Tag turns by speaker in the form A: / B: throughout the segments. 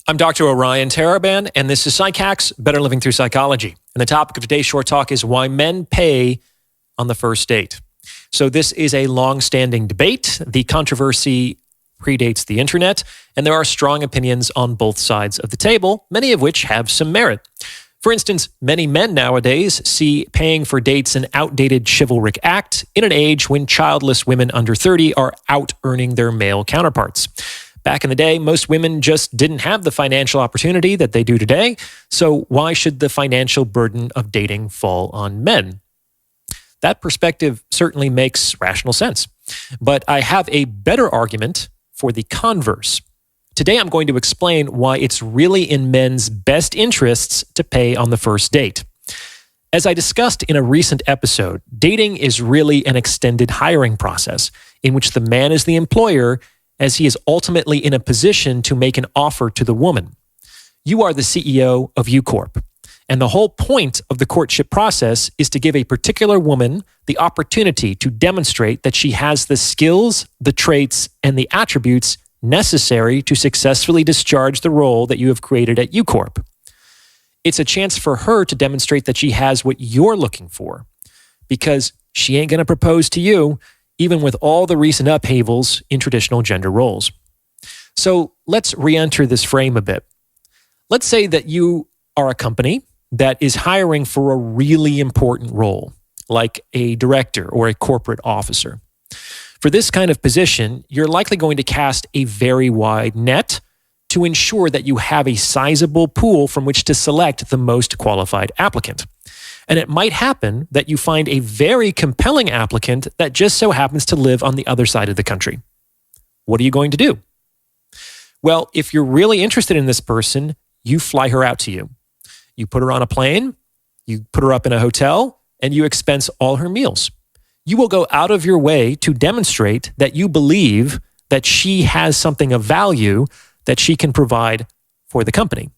A: I'm Dr. Orion Taraban, and this is PsycHacks, Better Living Through Psychology. And the topic of today's short talk is why men pay on the first date. So this is a long-standing debate. The controversy predates the internet, and there are strong opinions on both sides of the table, many of which have some merit. For instance, many men nowadays see paying for dates an outdated chivalric act in an age when childless women under 30 are out-earning their male counterparts. Back in the day, most women just didn't have the financial opportunity that they do today, so why should the financial burden of dating fall on men? That perspective certainly makes rational sense, but I have a better argument for the converse. Today, I'm going to explain why it's really in men's best interests to pay on the first date. As I discussed in a recent episode, dating is really an extended hiring process in which the man is the employer as he is ultimately in a position to make an offer to the woman. You are the CEO of U Corp, and the whole point of the courtship process is to give a particular woman the opportunity to demonstrate that she has the skills, the traits, and the attributes necessary to successfully discharge the role that you have created at U Corp. It's a chance for her to demonstrate that she has what you're looking for, because she ain't going to propose to you even with all the recent upheavals in traditional gender roles. So let's re-enter this frame a bit. Let's say that you are a company that is hiring for a really important role, like a director or a corporate officer. For this kind of position, you're likely going to cast a very wide net to ensure that you have a sizable pool from which to select the most qualified applicant. And it might happen that you find a very compelling applicant that just so happens to live on the other side of the country. What are you going to do? Well, if you're really interested in this person, you fly her out to you. You put her on a plane, you put her up in a hotel, and you expense all her meals. You will go out of your way to demonstrate that you believe that she has something of value that she can provide for the company.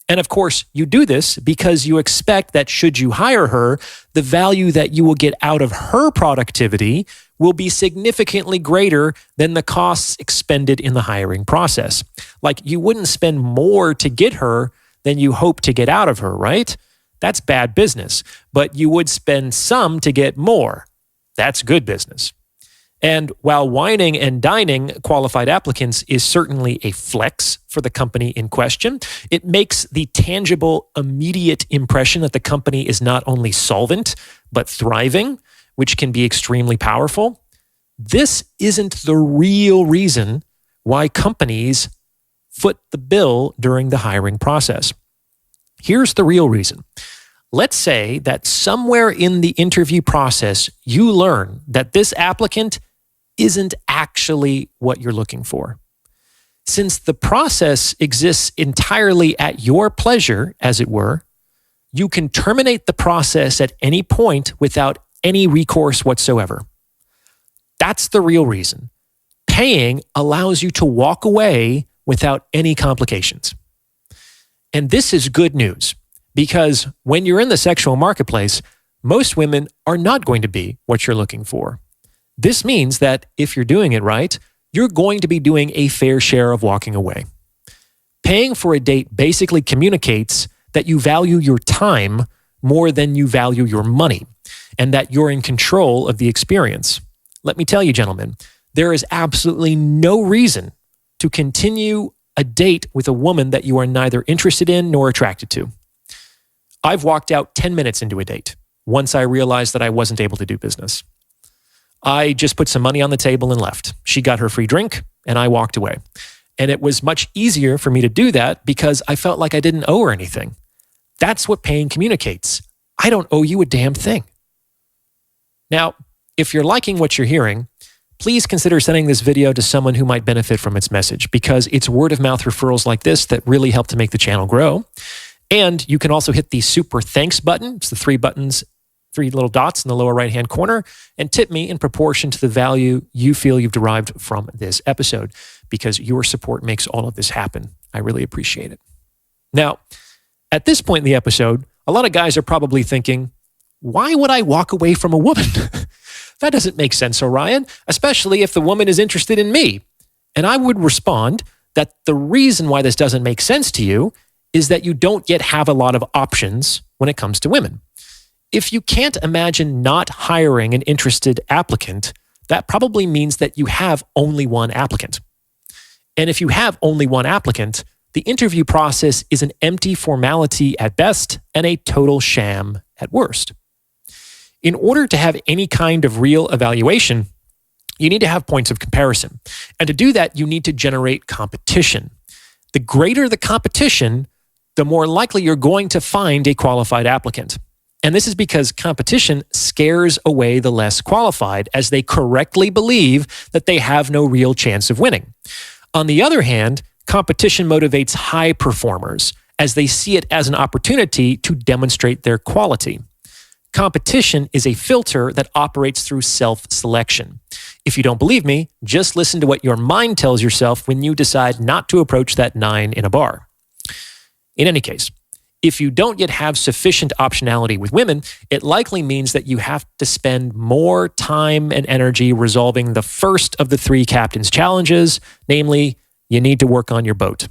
A: And of course, you do this because you expect that should you hire her, the value that you will get out of her productivity will be significantly greater than the costs expended in the hiring process. Like, you wouldn't spend more to get her than you hope to get out of her, right? That's bad business. But you would spend some to get more. That's good business. And while wining and dining qualified applicants is certainly a flex for the company in question, it makes the tangible, immediate impression that the company is not only solvent, but thriving, which can be extremely powerful. This isn't the real reason why companies foot the bill during the hiring process. Here's the real reason. Let's say that somewhere in the interview process, you learn that this applicant isn't actually what you're looking for. Since the process exists entirely at your pleasure, as it were, you can terminate the process at any point without any recourse whatsoever. That's the real reason. Paying allows you to walk away without any complications. And this is good news, because when you're in the sexual marketplace, most women are not going to be what you're looking for. This means that if you're doing it right, you're going to be doing a fair share of walking away. Paying for a date basically communicates that you value your time more than you value your money, and that you're in control of the experience. Let me tell you, gentlemen, there is absolutely no reason to continue a date with a woman that you are neither interested in nor attracted to. I've walked out 10 minutes into a date once I realized that I wasn't able to do business. I just put some money on the table and left. She got her free drink and I walked away. And it was much easier for me to do that because I felt like I didn't owe her anything. That's what paying communicates. I don't owe you a damn thing. Now, if you're liking what you're hearing, please consider sending this video to someone who might benefit from its message, because it's word of mouth referrals like this that really help to make the channel grow. And you can also hit the super thanks button. It's the three little dots in the lower right-hand corner, and tip me in proportion to the value you feel you've derived from this episode, because your support makes all of this happen. I really appreciate it. Now, at this point in the episode, a lot of guys are probably thinking, why would I walk away from a woman? That doesn't make sense, Orion, especially if the woman is interested in me. And I would respond that the reason why this doesn't make sense to you is that you don't yet have a lot of options when it comes to women. If you can't imagine not hiring an interested applicant, that probably means that you have only one applicant. And if you have only one applicant, the interview process is an empty formality at best and a total sham at worst. In order to have any kind of real evaluation, you need to have points of comparison. And to do that, you need to generate competition. The greater the competition, the more likely you're going to find a qualified applicant. And this is because competition scares away the less qualified, as they correctly believe that they have no real chance of winning. On the other hand, competition motivates high performers, as they see it as an opportunity to demonstrate their quality. Competition is a filter that operates through self-selection. If you don't believe me, just listen to what your mind tells yourself when you decide not to approach that 9 in a bar. In any case, if you don't yet have sufficient optionality with women, it likely means that you have to spend more time and energy resolving the first of the 3 captain's challenges, namely, you need to work on your boat.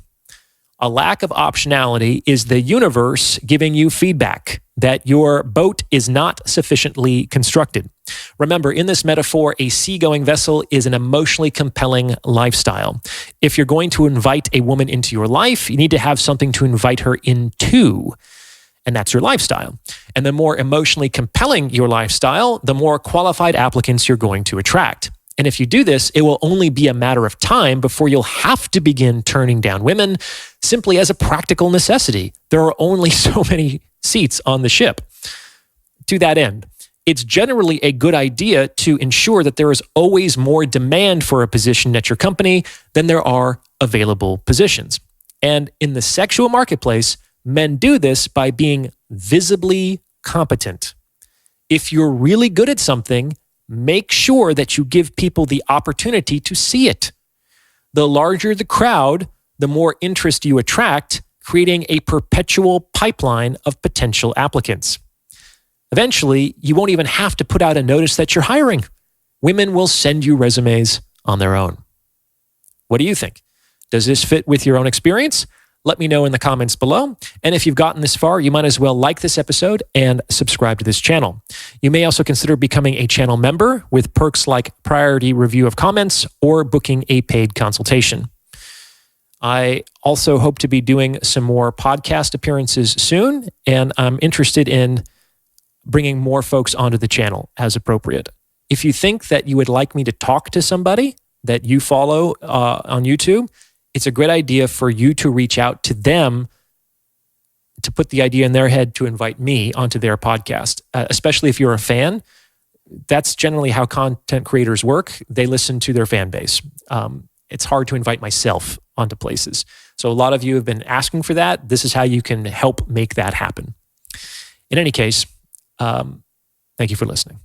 A: A lack of optionality is the universe giving you feedback that your boat is not sufficiently constructed. Remember, in this metaphor, a seagoing vessel is an emotionally compelling lifestyle. If you're going to invite a woman into your life, you need to have something to invite her into, and that's your lifestyle. And the more emotionally compelling your lifestyle, the more qualified applicants you're going to attract. And if you do this, it will only be a matter of time before you'll have to begin turning down women simply as a practical necessity. There are only so many seats on the ship. To that end, it's generally a good idea to ensure that there is always more demand for a position at your company than there are available positions. And in the sexual marketplace, men do this by being visibly competent. If you're really good at something, make sure that you give people the opportunity to see it. The larger the crowd, the more interest you attract, creating a perpetual pipeline of potential applicants. Eventually, you won't even have to put out a notice that you're hiring. Women will send you resumes on their own. What do you think? Does this fit with your own experience? Let me know in the comments below. And if you've gotten this far, you might as well like this episode and subscribe to this channel. You may also consider becoming a channel member with perks like priority review of comments or booking a paid consultation. I also hope to be doing some more podcast appearances soon, and I'm interested in bringing more folks onto the channel as appropriate. If you think that you would like me to talk to somebody that you follow on YouTube, it's a great idea for you to reach out to them to put the idea in their head to invite me onto their podcast, especially if you're a fan. That's generally how content creators work. They listen to their fan base. It's hard to invite myself onto places. So a lot of you have been asking for that. This is how you can help make that happen. In any case, thank you for listening.